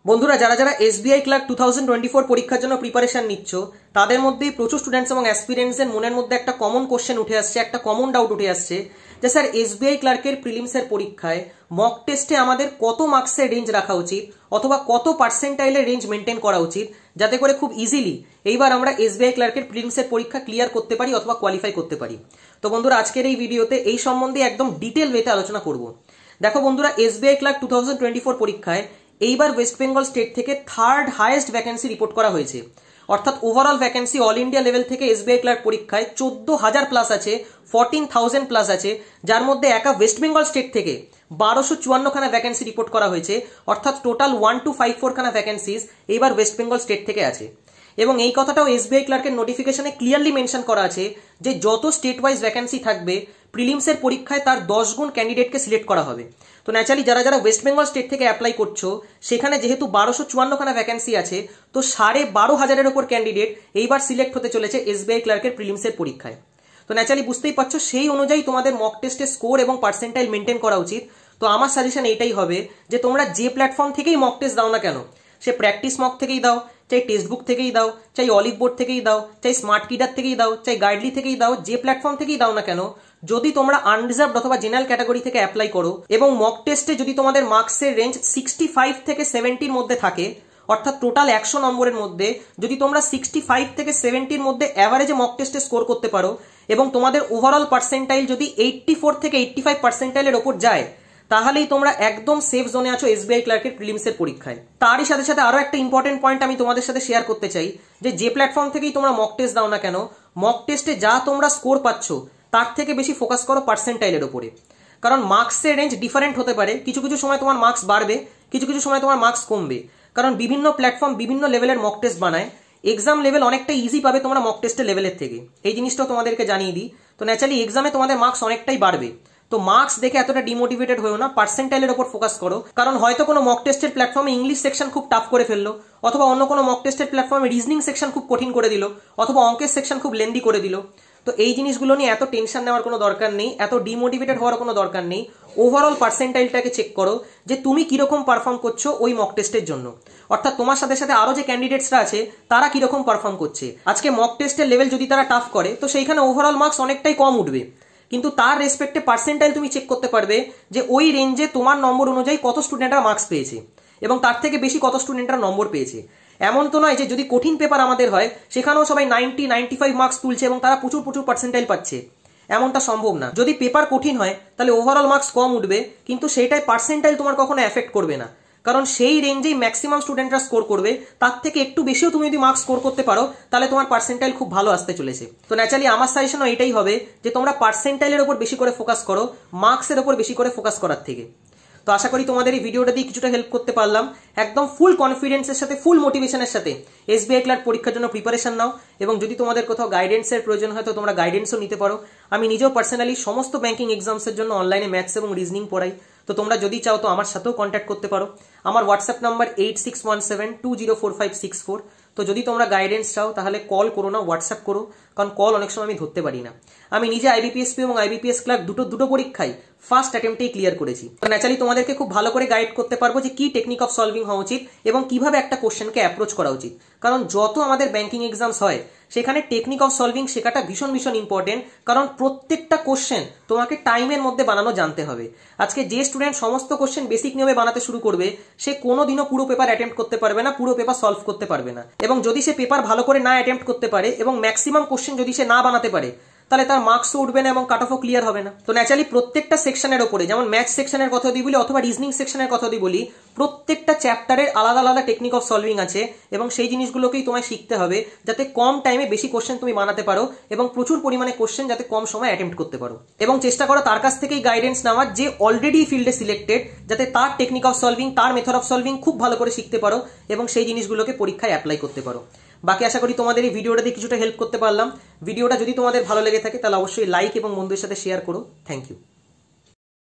বন্ধুরা যারা যারা এসবিআই ক্লার্ক 2024 পরীক্ষার জন্য প্রিপারেশন নিচ্ছ তাদের মধ্যেই প্রচুর স্টুডেন্টস এবং অ্যাসপিরেন্টসের মনের মধ্যে একটা কমন কোশ্চেন উঠে আসছে, একটা কমন ডাউট উঠে আসছে যে স্যার এসবিআই ক্লার্কের প্রিলিমসের পরীক্ষায় মক টেস্টে আমাদের কত মার্কসের রেঞ্জ রাখা উচিত অথবা কত পার্সেন্টাইলের রেঞ্জ মেনটেন করা উচিত যাতে করে খুব ইজিলি এইবার আমরা এসবিআই ক্লার্কের প্রিলিমসের পরীক্ষা ক্লিয়ার করতে পারি অথবা কোয়ালিফাই করতে পারি। তো বন্ধুরা আজকের এই ভিডিওতে এই সম্বন্ধে একদম ডিটেল ওয়েতে আলোচনা করব। দেখো বন্ধুরা, এসবিআই ক্লার্ক 2024 পরীক্ষায় এইবার ওয়েস্ট বেঙ্গল স্টেট থেকে থার্ড হাইয়েস্ট ভ্যাকেন্সি রিপোর্ট করা হয়েছে। অর্থাৎ overall vacancy all India level থেকে এসবিআই ক্লার্ক পরীক্ষায় 14,000 প্লাস আছে, 14,000 প্লাস আছে, যার মধ্যে একা ওয়েস্ট বেঙ্গল স্টেট থেকে 1254 খানা ভ্যাকেন্সি রিপোর্ট করা হয়েছে। অর্থাৎ টোটাল 1254 খানা ভ্যাকেন্সিজ এইবার ওয়েস্ট বেঙ্গল স্টেট থেকে আছে। এবং এই কথাটাও এসবিআই ক্লার্কের নোটিফিকেশনে ক্লিয়ারলি মেনশন করা আছে যে যত স্টেট ওয়াইজ ভ্যাকেন্সি থাকবে প্রিলিমসের পরীক্ষায় তার 10 গুণ ক্যান্ডিডেটকে সিলেক্ট করা হবে। তো ন্যাচারালি যারা যারা ওয়েস্ট বেঙ্গল স্টেট থেকে অ্যাপ্লাই করছো সেখানে যেহেতু 1254 খানা ভ্যাকেন্সি আছে, তো 12,500-এর ওপর ক্যান্ডিডেট এইবার সিলেক্ট হতে চলেছে এসবিআই ক্লার্কের প্রিলিমসের পরীক্ষায়। তো ন্যাচারালি বুঝতেই পারছো সেই অনুযায়ী তোমাদের মক টেস্টের স্কোর এবং পার্সেন্টাইল মেনটেন করা উচিত। তো আমার সাজেশন এইটাই হবে যে তোমরা যে প্ল্যাটফর্ম থেকেই মক টেস্ট দাও না কেন, সে প্র্যাকটিস মক থেকেই দাও, চাই টেক্সট বুক থেকেই দাও, চাই অলিভ বোর্ড থেকেই দাও, চাই স্মার্ট কিডার থেকেই দাও, চাই গাইডলি থেকেই দাও, যে প্ল্যাটফর্ম থেকেই দাও না কেন, যদি তোমরা আনরিজার্ভড অথবা জেনারেল ক্যাটাগরি থেকে অ্যাপ্লাই করো এবং মক টেস্টে যদি তোমাদের মার্কসের রেঞ্জ 65 থেকে 70-র মধ্যে থাকে, অর্থাৎ টোটাল 100 নম্বরের মধ্যে যদি তোমরা 65 থেকে 70-র মধ্যে অ্যাভারেজে মক টেস্টে স্কোর করতে পারো এবং তোমাদের ওভারঅল পার্সেন্টাইল যদি 84 থেকে 85 পার্সেন্টাইলের ওপর যায়, তাহলেই তোমরা একদম সেফ জোনে আছো এসবিআই ক্লার্কের প্রিলিমসের পরীক্ষায়। তারই সাথে সাথে আরো একটা ইম্পর্টেন্ট পয়েন্ট আমি তোমাদের সাথে শেয়ার করতে চাই যে প্ল্যাটফর্ম থেকেই তোমরা মক টেস্ট দাও না কেন, মক টেস্টে যা তোমরা স্কোর পাচ্ছ তার থেকে বেশি ফোকাস করো পার্সেন্টাইলের ওপরে। কারণ মার্কসের রেঞ্জ ডিফারেন্ট হতে পারে, কিছু কিছু সময় তোমার মার্কস বাড়বে, কিছু কিছু সময় তোমার মার্কস কমবে। কারণ বিভিন্ন প্ল্যাটফর্ম বিভিন্ন লেভেলের মক টেস্ট বানায়। এক্সাম লেভেল অনেকটা ইজি পাবে তোমরা মক টেস্টের লেভেলের থেকে, এই জিনিসটাও তোমাদেরকে জানিয়ে দিই। তো ন্যাচারালি এক্সামে তোমাদের মার্কস অনেকটাই বাড়বে। তো মার্কস দেখে এতটা ডিমোটিভেটেড হয়েও না, পার্সেন্টাইলের উপর ফোকাস করো। কারণ হয়তো কোনো মক টেস্টের প্ল্যাটফর্মে ইংলিশ সেকশন খুব টাফ করে ফেললো, অথবা অন্য কোনো মক টেস্টের প্ল্যাটফর্মে রিজনিং সেকশন খুব কঠিন করে দিল, অথবা অঙ্কের সেকশন খুব লেন্দি করে দিল। তো এই জিনিসগুলো নিয়ে এত টেনশন নেওয়ার কোনো দরকার নেই, এত ডিমোটিভেটেড হওয়ার কোনো দরকার নেই। ওভারঅল পার্সেন্টাইলটাকে চেক করো যে তুমি কিরকম পারফর্ম করছো ওই মক টেস্টের জন্য। অর্থাৎ তোমার সাথে সাথে আরো যে ক্যান্ডিডেটসরা আছে তারা কিরকম পারফর্ম করছে। আজকে মক টেস্টের লেভেল যদি তারা টাফ করে তো সেইখানে ওভারঅল মার্কস অনেকটাই কম উঠবে, কিন্তু তার রেসপেক্টে পার্সেন্টাইল তুমি চেক করতে পারবে যে ওই রেঞ্জে তোমার নম্বর অনুযায়ী কত স্টুডেন্টরা মার্কস পেয়েছে এবং তার থেকে বেশি কত স্টুডেন্টরা নম্বর পেয়েছে। এমন তো নয় যে যদি কঠিন পেপার আমাদের হয় সেখানেও সবাই 90-95 মার্কস তুলছে এবং তারা প্রচুর প্রচুর পার্সেন্টাইল পাচ্ছে, এমনটা সম্ভব না। যদি পেপার কঠিন হয় তাহলে ওভারঅল মার্কস কম উঠবে, কিন্তু সেইটাই পার্সেন্টাইল তোমার কখনো এফেক্ট করবে না। কারণ সেই রেঞ্জেই ম্যাক্সিমাম স্টুডেন্টরা স্কোর করবে, তার থেকে একটু বেশিও তুমি যদি মার্কস স্কোর করতে পারো তাহলে তোমার পার্সেন্টাইল খুব ভালো আসতে চলেছে। তো ন্যাচারালি আমার সাজেশনও এটাই হবে যে তোমরা পার্সেন্টাইলের উপর বেশি করে ফোকাস করো মার্কসের উপর বেশি করে ফোকাস করার থেকে। তো আশা করি তোমাদের এই ভিডিওটা দিয়ে কিছুটা হেল্প করতে পারলাম। একদম ফুল কনফিডেন্সের সাথে, ফুল মোটিভেশনের সাথে এসবিআই ক্লার্ক পরীক্ষার জন্য প্রিপারেশন নাও এবং যদি তোমাদের কোথাও গাইডেন্সের প্রয়োজন হয় তো তোমরা গাইডেন্সও নিতে পারো। আমি নিজেও পার্সোনালি সমস্ত ব্যাংকিং এক্সামসের জন্য অনলাইনে ম্যাথস এবং রিজনিং পড়াই। তো তোমরা যদি চাও তো আমার সাথেও কন্ট্যাক্ট করতে পারো। আমার হোয়াটসঅ্যাপ নাম্বার 8617204564। তো যদি তোমরা গাইডেন্স চাও তাহলে কল করো না, হোয়াটসঅ্যাপ করো, কারণ কল অনেক সময় আমি ধরতে পারি না। আমি নিজে আইবিপিএসপি এবং আইবিপিএস ক্লার্ক দুটো পরীক্ষাই ফার্স্ট অ্যাটেম্পটেই ক্লিয়ার করেছি। তো ন্যাচারালি তোমাদেরকে খুব ভালো করে গাইড করতে পারবো যে কি টেকনিক অফ সলভিং হওয়া উচিত এবং কিভাবে একটা কোশ্চেনকে অ্যাপ্রোচ করা উচিত। কারণ যত আমাদের ব্যাংকিং এক্সামস হয় সেখানে টেকনিক অফ সলভিং শেখাটা ভীষণ ভীষণ ইম্পর্টেন্ট। কারণ প্রত্যেকটা কোশ্চেন তোমাকে টাইমের মধ্যে বানানো জানতে হবে। আজকে যে স্টুডেন্ট সমস্ত কোশ্চেন বেসিক নিয়মে বানাতে শুরু করবে সে কোনোদিনও পুরো পেপার অ্যাটেম্প্ট করতে পারবে না, পুরো পেপার সলভ করতে পারবে না। এবং যদি সে পেপার ভালো করে না অ্যাটেম্প্ট করতে পারে এবং ম্যাক্সিমাম কোশ্চেন যদি সে না বানাতে পারে তাহলে তার মার্কসও উঠবে না এবং কাট অফও ক্লিয়ার হবে না। তো ন্যাচারালি প্রত্যেকটা সেকশনের উপরে, যেমন ম্যাথ সেকশনের কথা যদি বলি অথবা রিজনিং সেকশনের কথা যদি বলি, প্রত্যেকটা চ্যাপ্টারের আলাদা আলাদা টেকনিক অফ সলভিং আছে এবং সেই জিনিসগুলোকেই তোমায় শিখতে হবে যাতে কম টাইমে বেশি কোশ্চেন তুমি বানাতে পারো এবং প্রচুর পরিমাণে কোশ্চেন যাতে কম সময় অ্যাটেম্প্ট করতে পারো। এবং চেষ্টা করো তার কাছ থেকেই গাইডেন্স নেওয়ার যে অলরেডি ফিল্ডে সিলেক্টেড, যাতে তার টেকনিক অফ সলভিং, তার মেথড অফ সলভিং খুব ভালো করে শিখতে পারো এবং সেই জিনিসগুলোকে পরীক্ষায় অ্যাপ্লাই করতে পারো। বাকি আশা করি তোমাদের এই ভিডিওটা দিয়ে কিছুটা হেল্প করতে পারলাম। ভিডিওটা যদি তোমাদের ভালো লেগে থাকে তাহলে অবশ্যই লাইক এবং বন্ধুদের সাথে শেয়ার করো। Thank you.